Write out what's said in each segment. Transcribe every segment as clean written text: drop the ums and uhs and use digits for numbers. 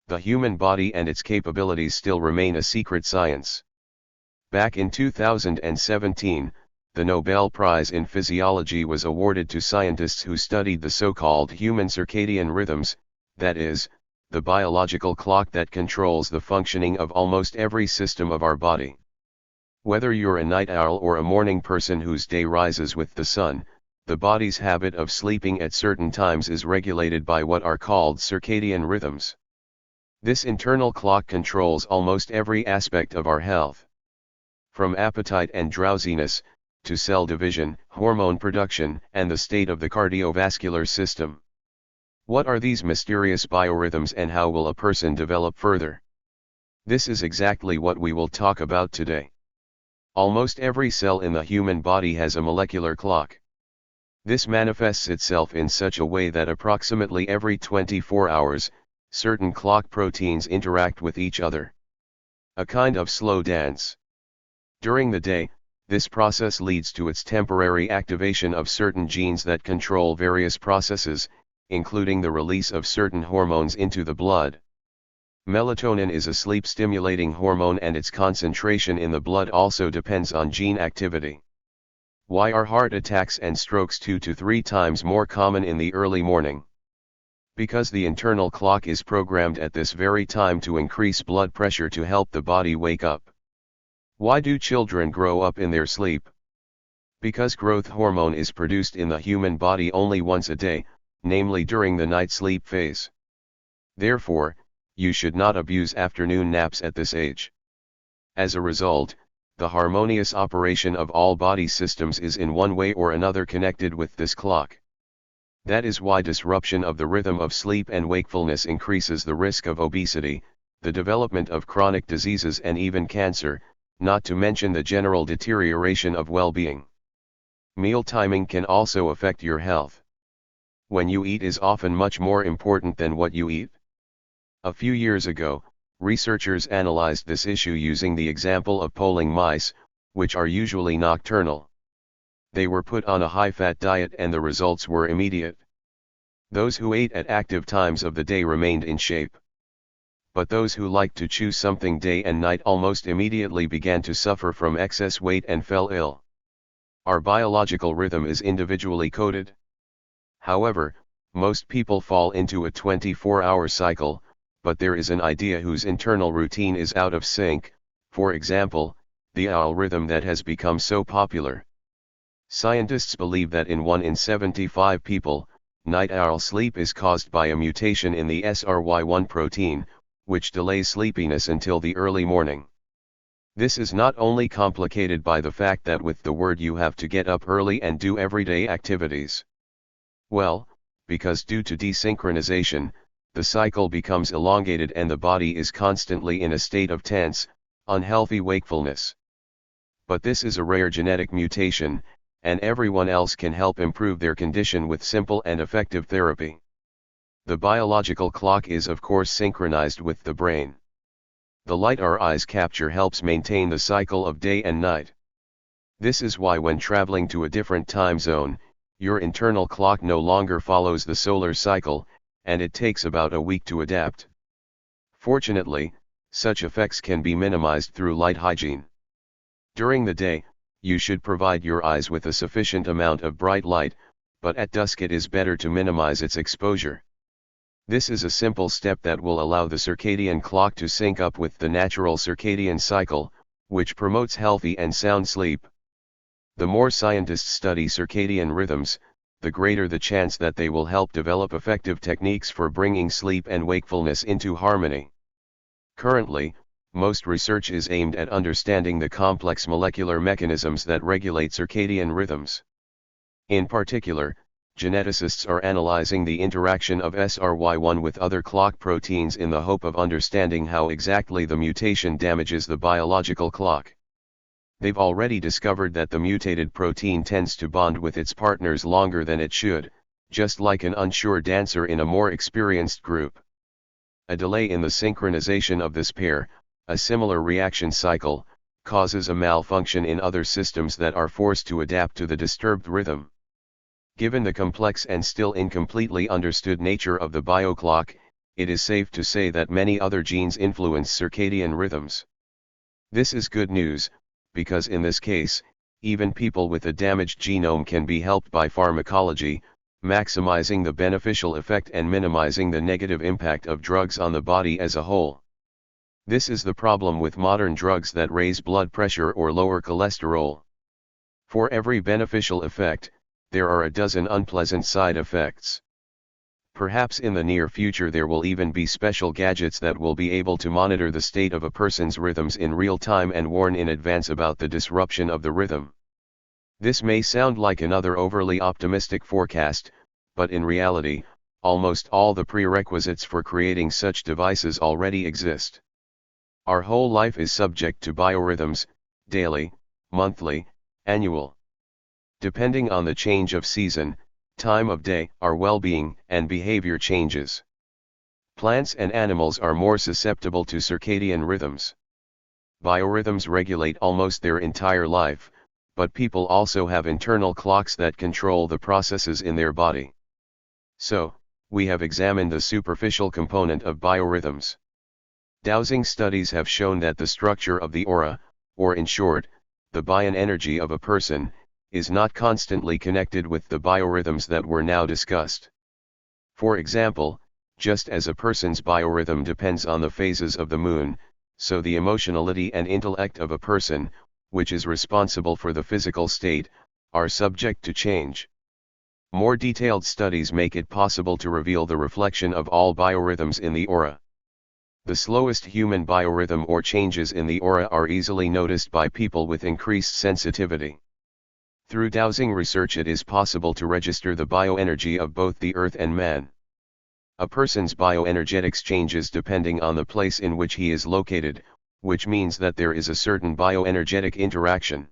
The human body and its capabilities still remain a secret science. Back in 2017, the Nobel Prize in Physiology was awarded to scientists who studied the so-called human circadian rhythms, that is, the biological clock that controls the functioning of almost every system of our body. Whether you're a night owl or a morning person whose day rises with the sun, the body's habit of sleeping at certain times is regulated by what are called circadian rhythms. This internal clock controls almost every aspect of our health. From appetite and drowsiness, to cell division, hormone production, and the state of the cardiovascular system. What are these mysterious biorhythms and how will a person develop further? This is exactly what we will talk about today. Almost every cell in the human body has a molecular clock. This manifests itself in such a way that approximately every 24 hours, certain clock proteins interact with each other. A kind of slow dance. During the day, this process leads to its temporary activation of certain genes that control various processes, including the release of certain hormones into the blood. Melatonin is a sleep-stimulating hormone and its concentration in the blood also depends on gene activity. Why are heart attacks and strokes 2 to 3 times more common in the early morning? Because the internal clock is programmed at this very time to increase blood pressure to help the body wake up. Why do children grow up in their sleep? Because growth hormone is produced in the human body only once a day, namely during the night sleep phase. Therefore, you should not abuse afternoon naps at this age. As a result, the harmonious operation of all body systems is in one way or another connected with this clock. That is why disruption of the rhythm of sleep and wakefulness increases the risk of obesity, the development of chronic diseases and even cancer, not to mention the general deterioration of well-being. Meal timing can also affect your health. When you eat is often much more important than what you eat. A few years ago, researchers analyzed this issue using the example of polling mice, which are usually nocturnal. They were put on a high-fat diet and the results were immediate. Those who ate at active times of the day remained in shape. But those who liked to chew something day and night almost immediately began to suffer from excess weight and fell ill. Our biological rhythm is individually coded. However, most people fall into a 24-hour cycle, but there is an idea whose internal routine is out of sync, for example, the owl rhythm that has become so popular. Scientists believe that in 1 in 75 people, night owl sleep is caused by a mutation in the SRY1 protein, which delays sleepiness until the early morning. This is not only complicated by the fact that with the word you have to get up early and do everyday activities. Well, because due to desynchronization, the cycle becomes elongated and the body is constantly in a state of tense, unhealthy wakefulness. But this is a rare genetic mutation, and everyone else can help improve their condition with simple and effective therapy. The biological clock is of course synchronized with the brain. The light our eyes capture helps maintain the cycle of day and night. This is why when traveling to a different time zone, your internal clock no longer follows the solar cycle, and it takes about a week to adapt. Fortunately, such effects can be minimized through light hygiene. During the day, you should provide your eyes with a sufficient amount of bright light, but at dusk it is better to minimize its exposure. This is a simple step that will allow the circadian clock to sync up with the natural circadian cycle, which promotes healthy and sound sleep. The more scientists study circadian rhythms, the greater the chance that they will help develop effective techniques for bringing sleep and wakefulness into harmony. Currently, most research is aimed at understanding the complex molecular mechanisms that regulate circadian rhythms. In particular, geneticists are analyzing the interaction of SRY1 with other clock proteins in the hope of understanding how exactly the mutation damages the biological clock. They've already discovered that the mutated protein tends to bond with its partners longer than it should, just like an unsure dancer in a more experienced group. A delay in the synchronization of this pair, a similar reaction cycle, causes a malfunction in other systems that are forced to adapt to the disturbed rhythm. Given the complex and still incompletely understood nature of the bioclock, it is safe to say that many other genes influence circadian rhythms. This is good news, because in this case, even people with a damaged genome can be helped by pharmacology, maximizing the beneficial effect and minimizing the negative impact of drugs on the body as a whole. This is the problem with modern drugs that raise blood pressure or lower cholesterol. For every beneficial effect, there are a dozen unpleasant side effects. Perhaps in the near future there will even be special gadgets that will be able to monitor the state of a person's rhythms in real time and warn in advance about the disruption of the rhythm. This may sound like another overly optimistic forecast, but in reality, almost all the prerequisites for creating such devices already exist. Our whole life is subject to biorhythms, daily, monthly, annual. Depending on the change of season, time of day, our well-being and behavior changes. Plants and animals are more susceptible to circadian rhythms. Biorhythms regulate almost their entire life, but people also have internal clocks that control the processes in their body. So, we have examined the superficial component of biorhythms. Dowsing studies have shown that the structure of the aura, or in short, the bioenergy of a person, is not constantly connected with the biorhythms that were now discussed. For example, just as a person's biorhythm depends on the phases of the moon, so the emotionality and intellect of a person, which is responsible for the physical state, are subject to change. More detailed studies make it possible to reveal the reflection of all biorhythms in the aura. The slowest human biorhythm or changes in the aura are easily noticed by people with increased sensitivity. Through dowsing research it is possible to register the bioenergy of both the earth and man. A person's bioenergetics changes depending on the place in which he is located, which means that there is a certain bioenergetic interaction.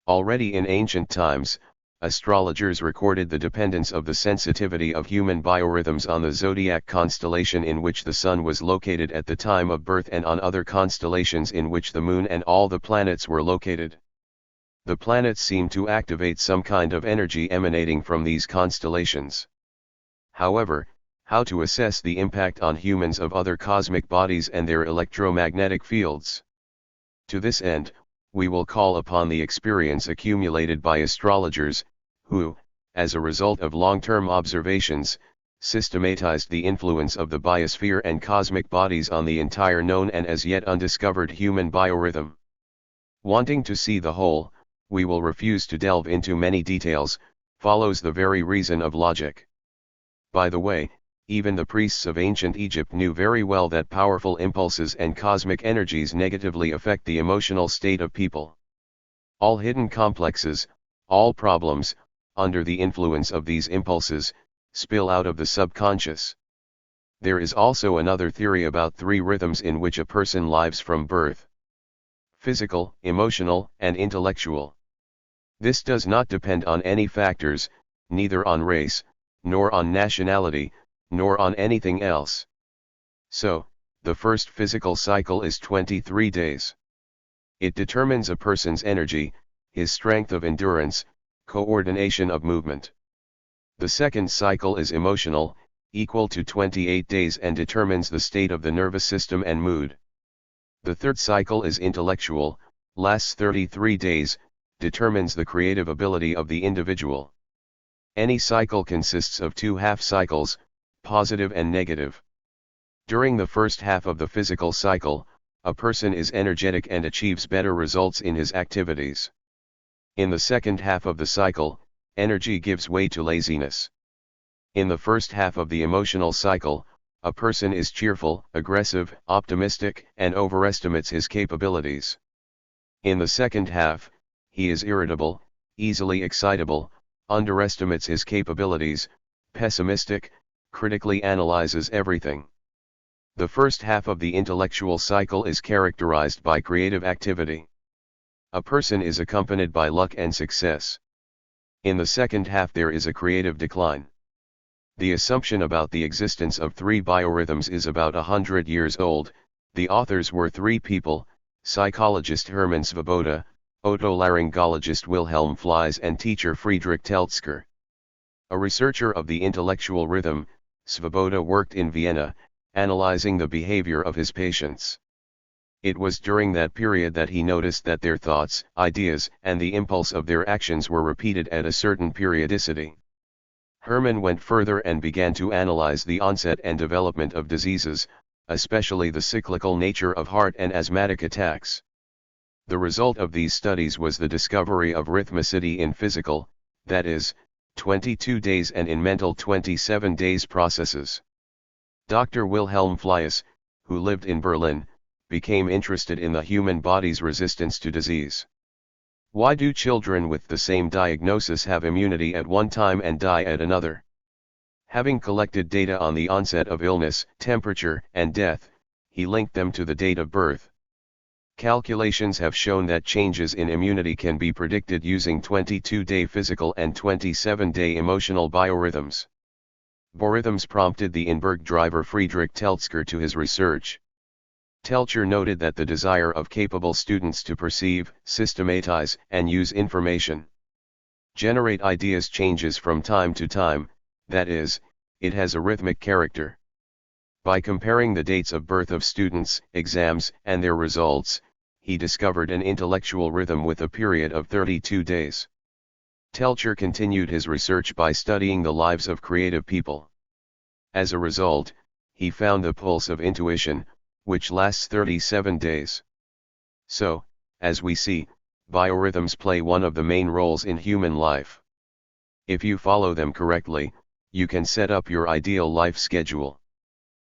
Already in ancient times, astrologers recorded the dependence of the sensitivity of human biorhythms on the zodiac constellation in which the sun was located at the time of birth and on other constellations in which the moon and all the planets were located. The planets seem to activate some kind of energy emanating from these constellations. However, how to assess the impact on humans of other cosmic bodies and their electromagnetic fields? To this end, we will call upon the experience accumulated by astrologers, who, as a result of long-term observations, systematized the influence of the biosphere and cosmic bodies on the entire known and as yet undiscovered human biorhythm. Wanting to see the whole, we will refuse to delve into many details, follows the very reason of logic. By the way, even the priests of ancient Egypt knew very well that powerful impulses and cosmic energies negatively affect the emotional state of people. All hidden complexes, all problems, under the influence of these impulses, spill out of the subconscious. There is also another theory about three rhythms in which a person lives from birth: physical, emotional, and intellectual. This does not depend on any factors, neither on race, nor on nationality, nor on anything else. So, the first physical cycle is 23 days. It determines a person's energy, his strength of endurance, coordination of movement. The second cycle is emotional, equal to 28 days and determines the state of the nervous system and mood. The third cycle is intellectual, lasts 33 days, determines the creative ability of the individual. Any cycle consists of two half cycles, positive and negative. During the first half of the physical cycle, a person is energetic and achieves better results in his activities. In the second half of the cycle, energy gives way to laziness. In the first half of the emotional cycle, a person is cheerful, aggressive, optimistic, and overestimates his capabilities. In the second half, he is irritable, easily excitable, underestimates his capabilities, pessimistic, critically analyzes everything. The first half of the intellectual cycle is characterized by creative activity. A person is accompanied by luck and success. In the second half there is a creative decline. The assumption about the existence of three biorhythms is about 100 years old. The authors were three people: psychologist Hermann Svoboda, otolaryngologist Wilhelm Flies, and teacher Friedrich Teltzker. A researcher of the intellectual rhythm, Svoboda worked in Vienna, analyzing the behavior of his patients. It was during that period that he noticed that their thoughts, ideas, and the impulse of their actions were repeated at a certain periodicity. Hermann went further and began to analyze the onset and development of diseases, especially the cyclical nature of heart and asthmatic attacks. The result of these studies was the discovery of rhythmicity in physical, that is, 22 days, and in mental 27 days processes. Dr. Wilhelm Fliess, who lived in Berlin, became interested in the human body's resistance to disease. Why do children with the same diagnosis have immunity at one time and die at another? Having collected data on the onset of illness, temperature, and death, he linked them to the date of birth. Calculations have shown that changes in immunity can be predicted using 22-day physical and 27-day emotional biorhythms. Biorhythms prompted the Inberg driver Friedrich Teltscher to his research. Teltscher noted that the desire of capable students to perceive, systematize, and use information, generate ideas changes from time to time, that is, it has a rhythmic character. By comparing the dates of birth of students, exams, and their results, he discovered an intellectual rhythm with a period of 32 days. Teltscher continued his research by studying the lives of creative people. As a result, he found the pulse of intuition, which lasts 37 days. So, as we see, biorhythms play one of the main roles in human life. If you follow them correctly, you can set up your ideal life schedule.